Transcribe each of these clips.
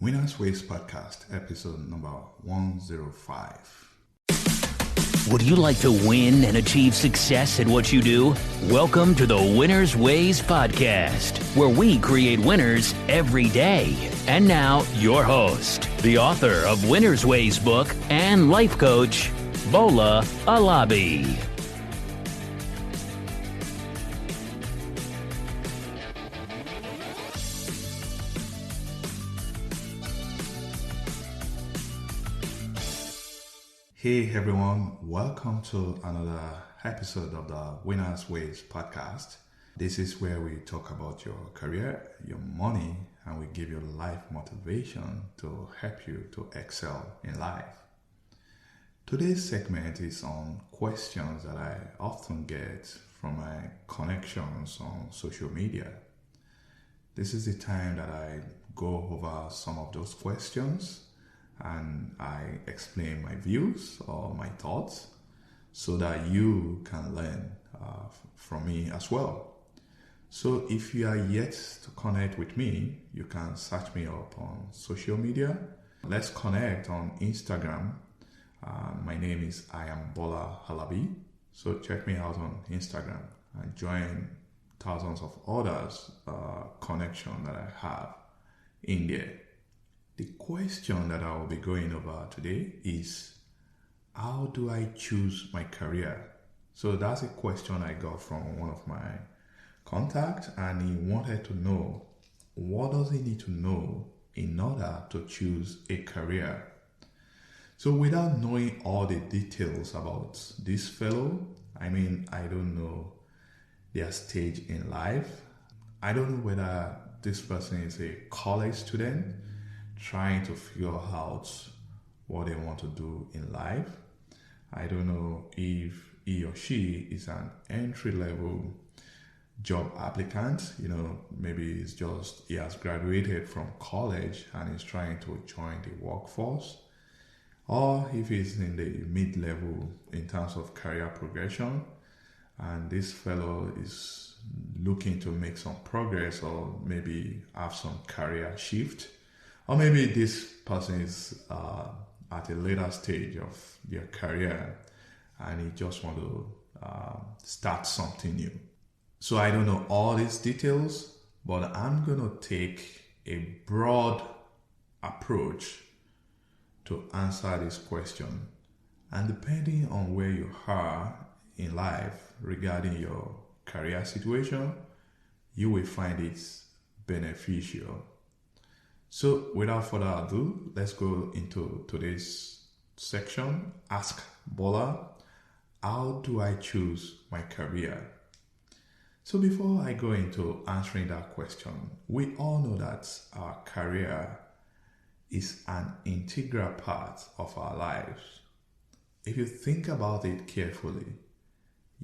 Winners Ways Podcast, episode number 105. Would you like to win and achieve success at what you do? Welcome to the Winners Ways Podcast, where we create winners every day. And now, your host, the author of Winners Ways book and life coach, Bola Alabi. Hey everyone, welcome to another episode of the Winners Ways Podcast. This is where we talk about your career, your money, and we give you life motivation to help you to excel in life. Today's segment is on questions that I often get from my connections on social media. This is the time that I go over some of those questions and I explain my views or my thoughts so that you can learn from me as well. So if you are yet to connect with me, you can search me up on social media. Let's connect on Instagram. My name is I am Bola Alabi. So check me out on Instagram and join thousands of others connection that I have in there. The question that I will be going over today is, how do I choose my career? So that's a question I got from one of my contacts, and he wanted to know, what does he need to know in order to choose a career? So without knowing all the details about this fellow, I don't know their stage in life. I don't know whether this person is a college student trying to figure out what they want to do in life. I don't know if he or she is an entry-level job applicant. Maybe he has graduated from college and is trying to join the workforce. Or if he's in the mid-level in terms of career progression, and this fellow is looking to make some progress or maybe have some career shift. Or maybe this person is at a later stage of their career and he just want to start something new. So I don't know all these details, but I'm going to take a broad approach to answer this question. And depending on where you are in life regarding your career situation, you will find it beneficial. So without further ado, let's go into today's section. Ask Bola, how do I choose my career? So before I go into answering that question, we all know that our career is an integral part of our lives. If you think about it carefully,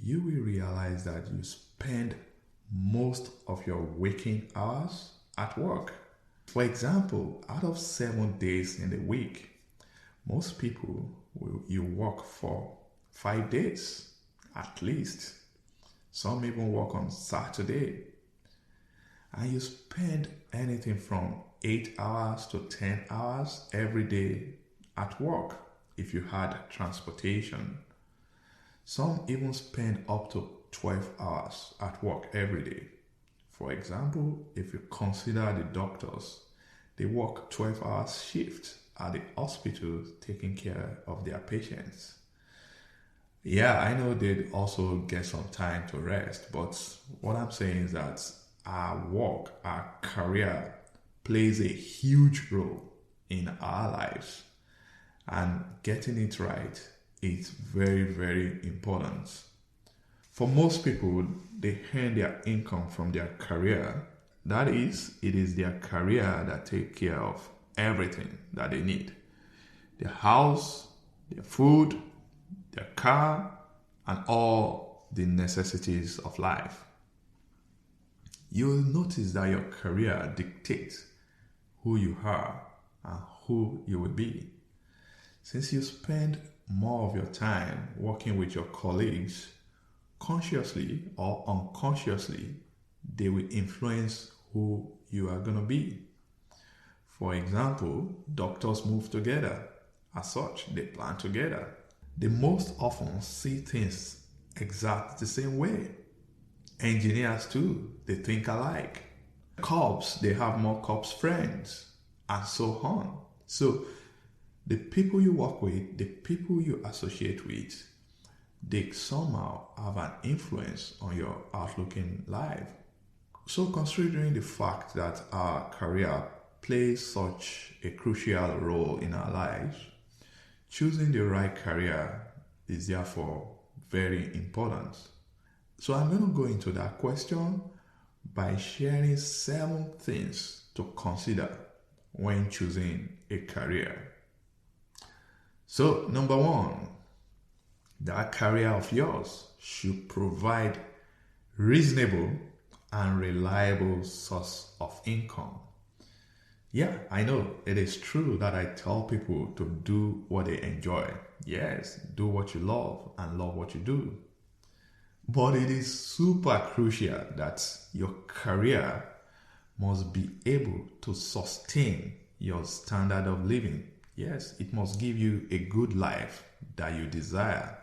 you will realize that you spend most of your waking hours at work. For example, out of 7 days in the week, most people you work for 5 days at least. Some even work on Saturday. And you spend anything from 8 hours to 10 hours every day at work if you had transportation. Some even spend up to 12 hours at work every day. For example, if you consider the doctors, they work 12-hour shifts at the hospital taking care of their patients. Yeah, I know they also get some time to rest, but what I'm saying is that our work, our career plays a huge role in our lives. And getting it right is very, very important. For most people, they earn their income from their career. That is, it is their career that takes care of everything that they need. Their house, their food, their car, and all the necessities of life. You will notice that your career dictates who you are and who you will be. Since you spend more of your time working with your colleagues, consciously or unconsciously, they will influence who you are going to be. For example, doctors move together. As such, they plan together. They most often see things exactly the same way. Engineers too, they think alike. Cops, they have more cops friends, and so on. So the people you work with, the people you associate with, they somehow have an influence on your outlook in life. So considering the fact that our career plays such a crucial role in our lives, choosing the right career is therefore very important. So I'm going to go into that question by sharing 7 things to consider when choosing a career. So number 1, that career of yours should provide reasonable and reliable source of income. Yeah, I know it is true that I tell people to do what they enjoy. Yes, do what you love and love what you do. But it is super crucial that your career must be able to sustain your standard of living. Yes, it must give you a good life that you desire.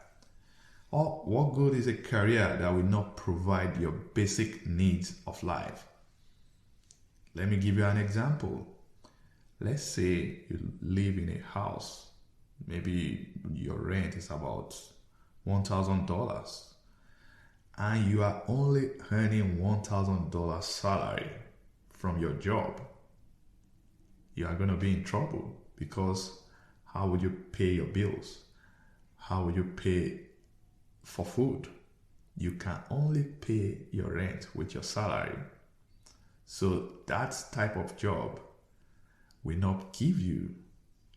Or what good is a career that will not provide your basic needs of life? Let me give you an example. Let's say you live in a house. Maybe your rent is about $1,000 and you are only earning $1,000 salary from your job. You are going to be in trouble because how would you pay your bills? How would you pay for food? You can only pay your rent with your salary. So that type of job will not give you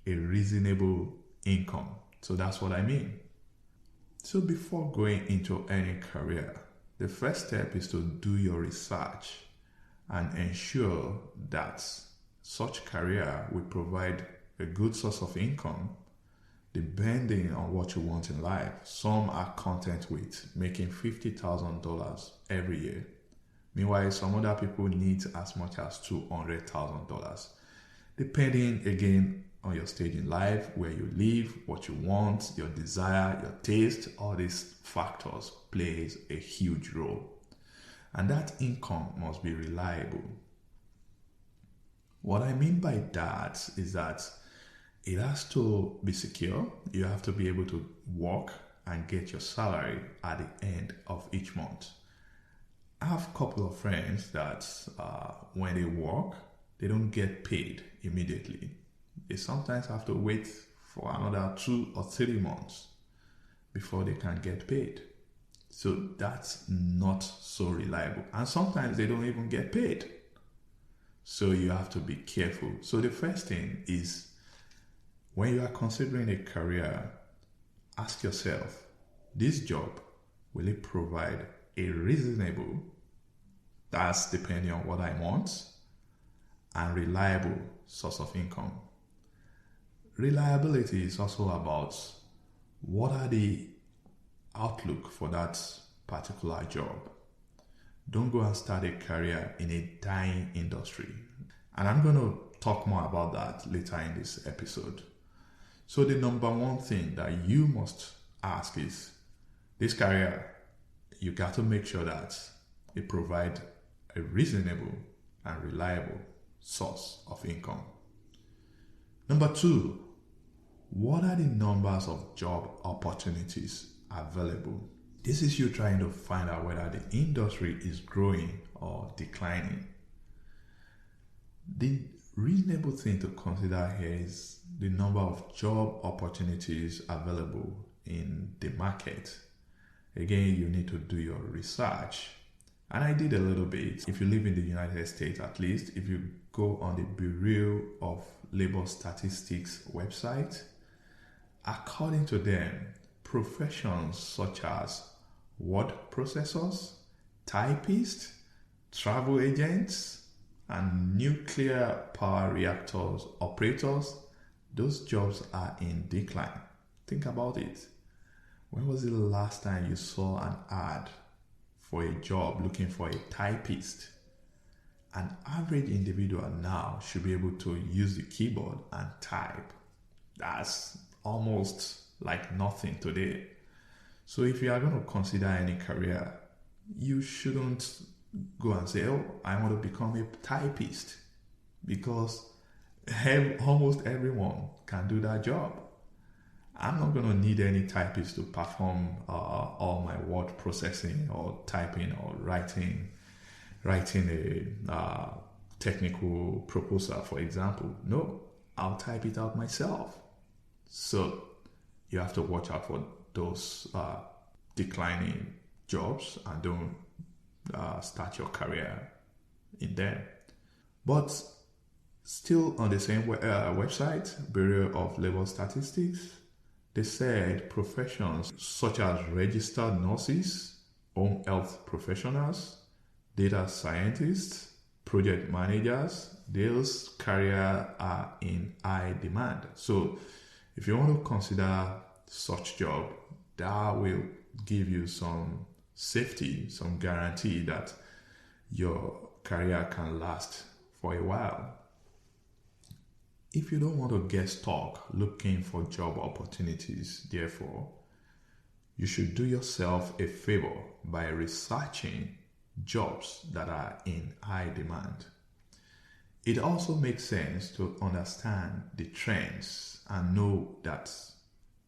a reasonable income. So that's what I mean. So before going into any career, the first step is to do your research and ensure that such career will provide a good source of income depending on what you want in life. Some are content with making $50,000 every year. Meanwhile, some other people need as much as $200,000. Depending again on your stage in life, where you live, what you want, your desire, your taste, all these factors plays a huge role. And that income must be reliable. What I mean by that is that it has to be secure. You have to be able to work and get your salary at the end of each month. I have a couple of friends that when they work, they don't get paid immediately. They sometimes have to wait for another 2 or 3 months before they can get paid. So that's not so reliable. And sometimes they don't even get paid. So you have to be careful. So the first thing is, when you are considering a career, ask yourself, this job, will it provide a reasonable, that's depending on what I want, and reliable source of income? Reliability is also about what are the outlook for that particular job. Don't go and start a career in a dying industry. And I'm going to talk more about that later in this episode. So the number 1 thing that you must ask is, this career, you got to make sure that it provides a reasonable and reliable source of income. Number 2, what are the numbers of job opportunities available? This is you trying to find out whether the industry is growing or declining. The reasonable thing to consider here is the number of job opportunities available in the market. Again, you need to do your research. And I did a little bit. If you live in the United States, at least, if you go on the Bureau of Labor Statistics website, according to them, professions such as word processors, typists, travel agents, and nuclear power reactors operators, those jobs are in decline. Think about it. When was the last time you saw an ad for a job looking for a typist? an average individual now should be able to use the keyboard and type. That's almost like nothing today. So if you are going to consider any career, you shouldn't go and say, oh, I want to become a typist, because almost everyone can do that job. I'm not going to need any typist to perform all my word processing or typing or writing a technical proposal, for example. No, I'll type it out myself. So you have to watch out for those declining jobs and don't start your career in them. But still on the same website, Bureau of Labor Statistics, they said professions such as registered nurses, home health professionals, data scientists, project managers, those careers are in high demand. So if you want to consider such job, that will give you some safety, some guarantee that your career can last for a while. If you don't want to get stuck looking for job opportunities, therefore, you should do yourself a favor by researching jobs that are in high demand. It also makes sense to understand the trends and know that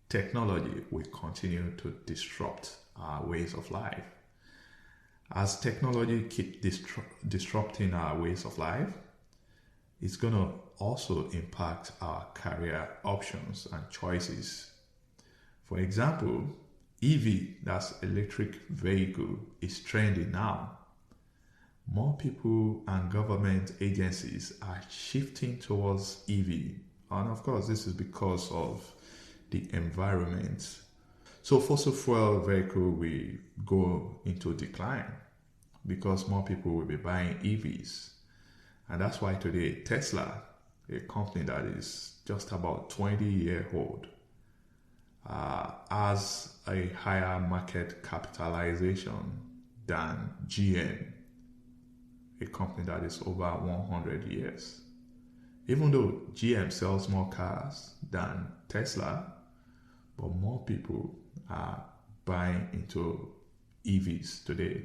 technology will continue to disrupt our ways of life. As technology keeps disrupting our ways of life, it's going to also impact our career options and choices. For example, EV, that's electric vehicle, is trending now. More people and government agencies are shifting towards EV. And of course, this is because of the environment. So fossil fuel vehicle will go into decline because more people will be buying EVs. And that's why today Tesla, a company that is just about 20 years old, has a higher market capitalization than GM, a company that is over 100 years. Even though GM sells more cars than Tesla, but more people are buying into EVs today.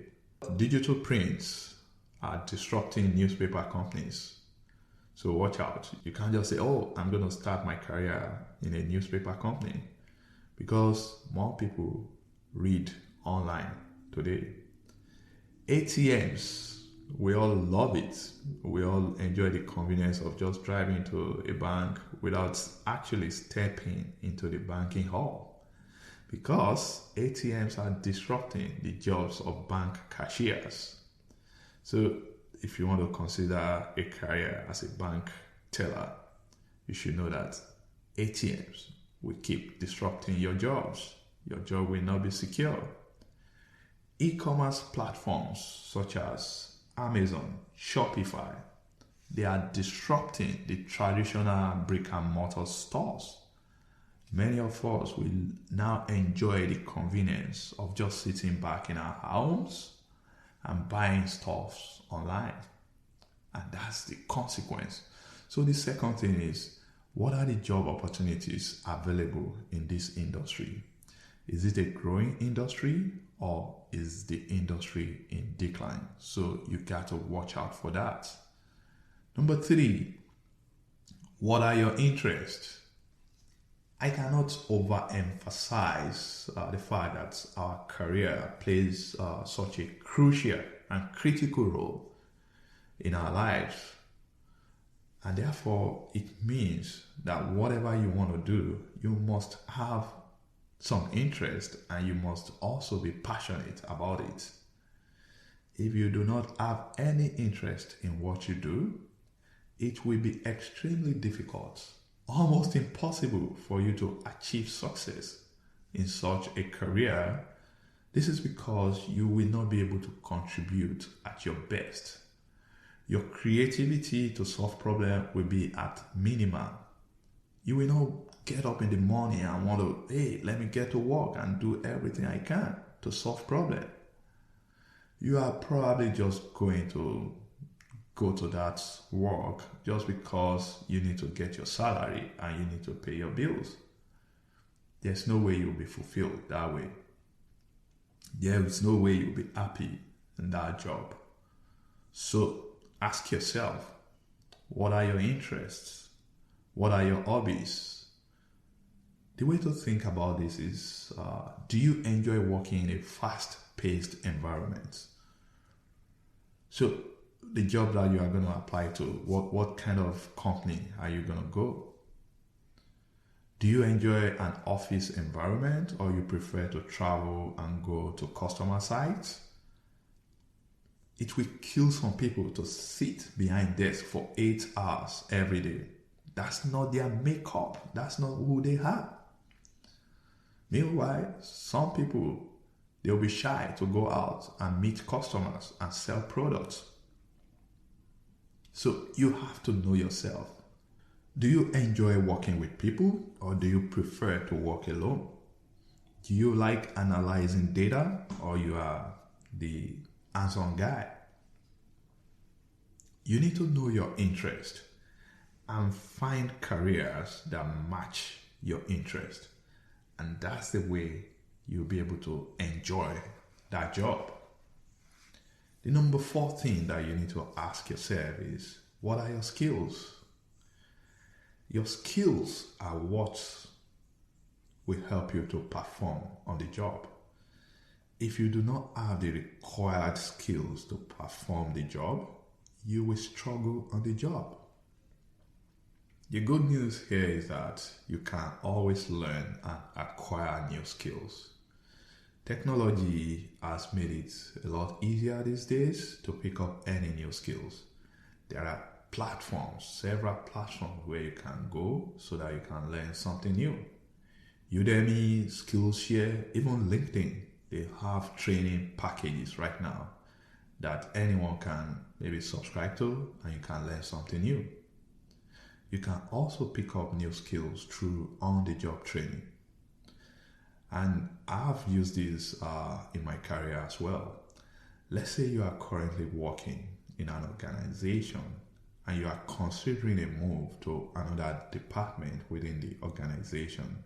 Digital prints are disrupting newspaper companies. So watch out. You can't just say, oh, I'm going to start my career in a newspaper company, because more people read online today. ATMs, we all love it. We all enjoy the convenience of just driving to a bank without actually stepping into the banking hall, because ATMs are disrupting the jobs of bank cashiers. So if you want to consider a career as a bank teller, you should know that ATMs will keep disrupting your jobs. Your job will not be secure. E-commerce platforms such as Amazon, Shopify, they are disrupting the traditional brick and mortar stores. Many of us will now enjoy the convenience of just sitting back in our homes and buying stuff online. And that's the consequence. So the second thing is, what are the job opportunities available in this industry? Is it a growing industry, or is the industry in decline? So you got to watch out for that. Number 3, what are your interests? I cannot overemphasize the fact that our career plays such a crucial and critical role in our lives. And therefore, it means that whatever you want to do, you must have some interest and you must also be passionate about it. If you do not have any interest in what you do, it will be extremely difficult, almost impossible for you to achieve success in such a career. This is because you will not be able to contribute at your best. Your creativity to solve problems will be at minimum. You will not get up in the morning and want to, hey, let me get to work and do everything I can to solve problems. You are probably just going to go to that work just because you need to get your salary and you need to pay your bills. There's no way you'll be fulfilled that way. There is no way you'll be happy in that job. So ask yourself, what are your interests? What are your hobbies? The way to think about this is, do you enjoy working in a fast-paced environment? So the job that you are going to apply to, what kind of company are you going to go? Do you enjoy an office environment, or you prefer to travel and go to customer sites? It will kill some people to sit behind desk for 8 hours every day. That's not their makeup. That's not who they are. Meanwhile, some people, they'll be shy to go out and meet customers and sell products. So you have to know yourself. Do you enjoy working with people, or do you prefer to work alone? Do you like analyzing data, or you are the hands-on guy? You need to know your interest and find careers that match your interest. And that's the way you'll be able to enjoy that job. The number 4 thing that you need to ask yourself is, what are your skills? Your skills are what will help you to perform on the job. If you do not have the required skills to perform the job, you will struggle on the job. The good news here is that you can always learn and acquire new skills. Technology has made it a lot easier these days to pick up any new skills. There are several platforms where you can go so that you can learn something new. Udemy, Skillshare, even LinkedIn, they have training packages right now that anyone can maybe subscribe to, and you can learn something new. You can also pick up new skills through on-the-job training. And I've used this in my career as well. Let's say you are currently working in an organization and you are considering a move to another department within the organization.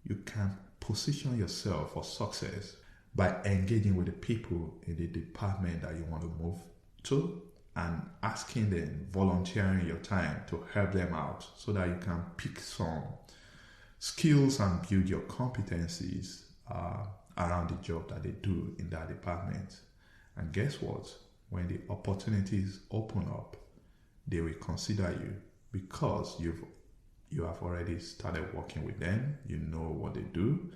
You can position yourself for success by engaging with the people in the department that you want to move to and asking them, volunteering your time to help them out so that you can pick some skills and build your competencies around the job that they do in that department. And guess what? When the opportunities open up, they will consider you because you have already started working with them. You know what they do.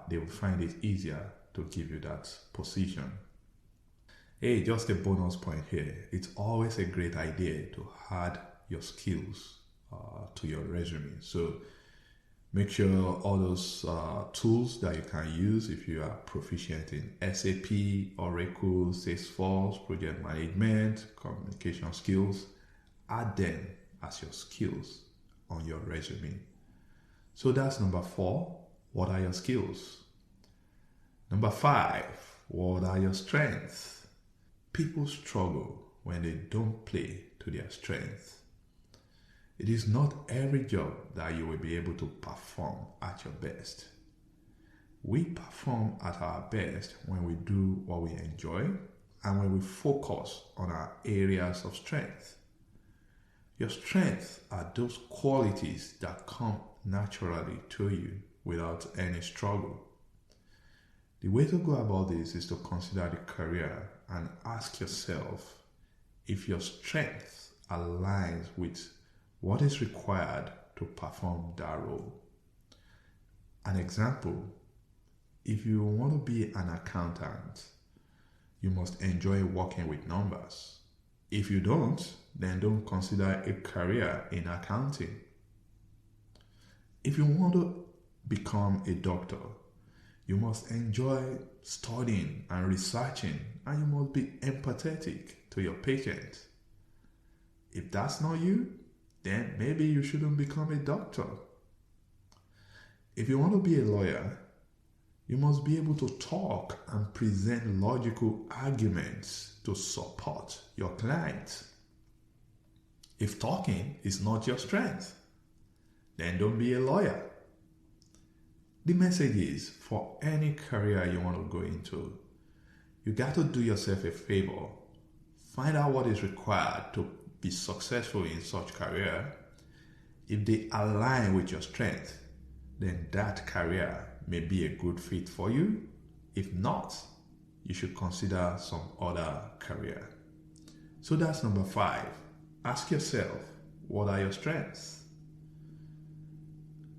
They will find it easier to give you that position. Hey, just a bonus point here. It's always a great idea to add your skills to your resume. So make sure all those tools that you can use, if you are proficient in SAP, Oracle, Salesforce, project management, communication skills, add them as your skills on your resume. So that's number 4. What are your skills? Number 5. What are your strengths? People struggle when they don't play to their strengths. It is not every job that you will be able to perform at your best. We perform at our best when we do what we enjoy and when we focus on our areas of strength. Your strengths are those qualities that come naturally to you without any struggle. The way to go about this is to consider the career and ask yourself if your strength aligns with what is required to perform that role. An example, if you want to be an accountant, you must enjoy working with numbers. If you don't, then don't consider a career in accounting. If you want to become a doctor, you must enjoy studying and researching, and you must be empathetic to your patient. If that's not you, then maybe you shouldn't become a doctor. If you want to be a lawyer, You must be able to talk and present logical arguments to support your client. If talking is not your strength, then don't be a lawyer. The message is, for any career you want to go into, you got to do yourself a favor. Find out what is required to be successful in such career. If they align with your strength, then that career may be a good fit for you. If not, you should consider some other career. So that's number 5. Ask yourself, what are your strengths?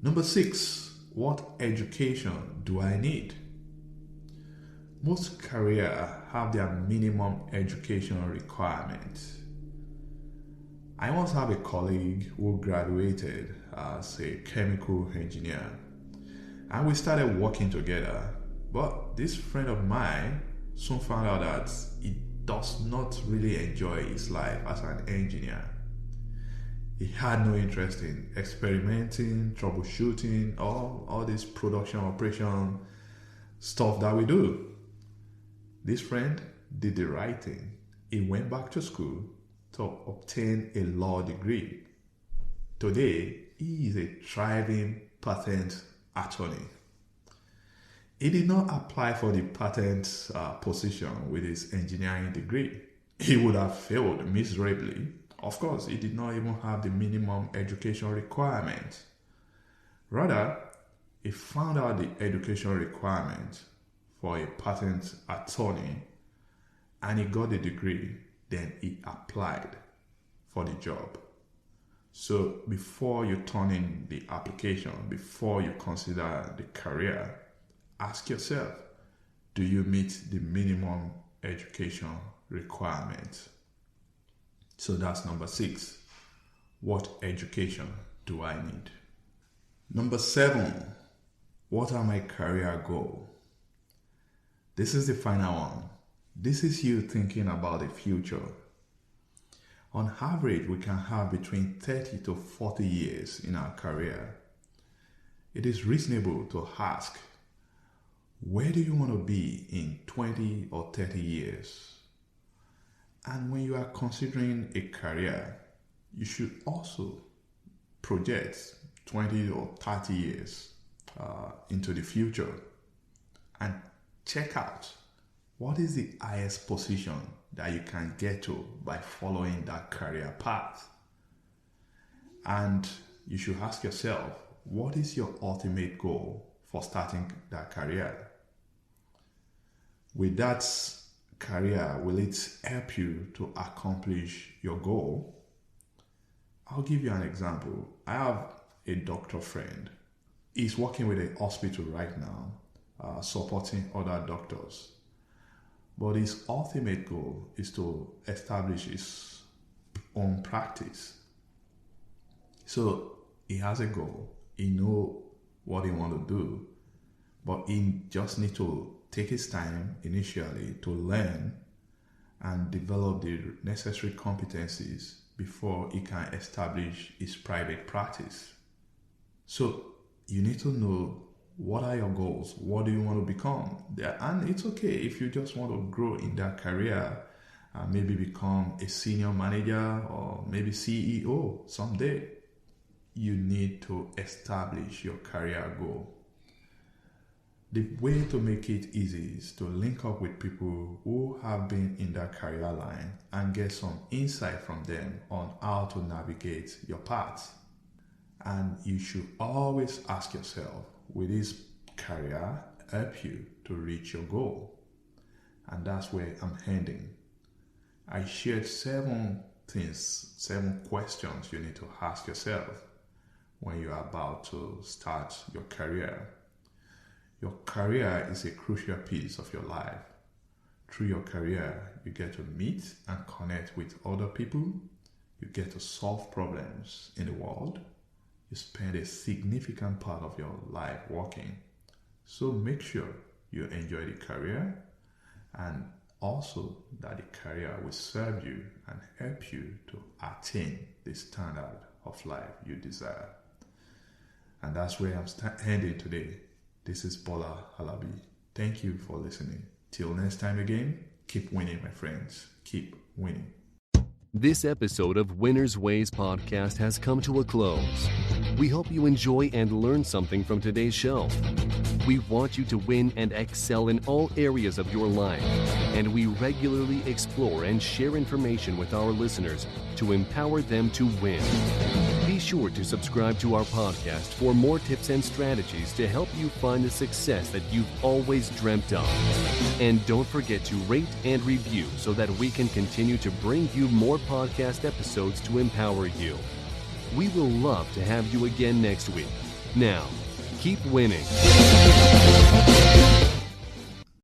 Number 6, what education do I need? Most careers have their minimum educational requirements. I once have a colleague who graduated as a chemical engineer, and we started working together. But this friend of mine soon found out that he does not really enjoy his life as an engineer. He had no interest in experimenting, troubleshooting, all this production operation stuff that we do. This friend did the right thing. He went back to school to obtain a law degree. Today, he is a thriving patent attorney. He did not apply for the patent position with his engineering degree. He would have failed miserably. Of course, he did not even have the minimum education requirement. Rather, he found out the education requirement for a patent attorney and he got the degree. Then he applied for the job. So before you turn in the application, before you consider the career, ask yourself, do you meet the minimum education requirement? So that's number 6. What education do I need? Number 7, what are my career goals? This is the final one. This is you thinking about the future. On average, we can have between 30 to 40 years in our career. It is reasonable to ask, where do you want to be in 20 or 30 years? And when you are considering a career, you should also project 20 or 30 years into the future and check out what is the highest position that you can get to by following that career path. And you should ask yourself, what is your ultimate goal for starting that career? With that career, will it help you to accomplish your goal? I'll give you an example. I have a doctor friend. He's working with a hospital right now, supporting other doctors. But his ultimate goal is to establish his own practice. So he has a goal. He knows what he wants to do, but he just needs to take his time initially to learn and develop the necessary competencies before he can establish his private practice. So you need to know, what are your goals? What do you want to become? And it's okay if you just want to grow in that career, maybe become a senior manager or maybe CEO someday. You need to establish your career goal. The way to make it easy is to link up with people who have been in that career line and get some insight from them on how to navigate your path. And you should always ask yourself, will this career help you to reach your goal? And that's where I'm heading. I shared 7 questions you need to ask yourself when you're about to start your career. Your career is a crucial piece of your life. Through your career, you get to meet and connect with other people. You get to solve problems in the world. You spend a significant part of your life working. So make sure you enjoy the career and also that the career will serve you and help you to attain the standard of life you desire. And that's where I'm heading today. This is Bola Halabi. Thank you for listening. Till next time again, keep winning, my friends. Keep winning. This episode of Winner's Ways podcast has come to a close. We hope you enjoy and learn something from today's show. We want you to win and excel in all areas of your life, and we regularly explore and share information with our listeners to empower them to win. Be sure to subscribe to our podcast for more tips and strategies to help you find the success that you've always dreamt of. And don't forget to rate and review so that we can continue to bring you more podcast episodes to empower you. We will love to have you again next week. Now, keep winning.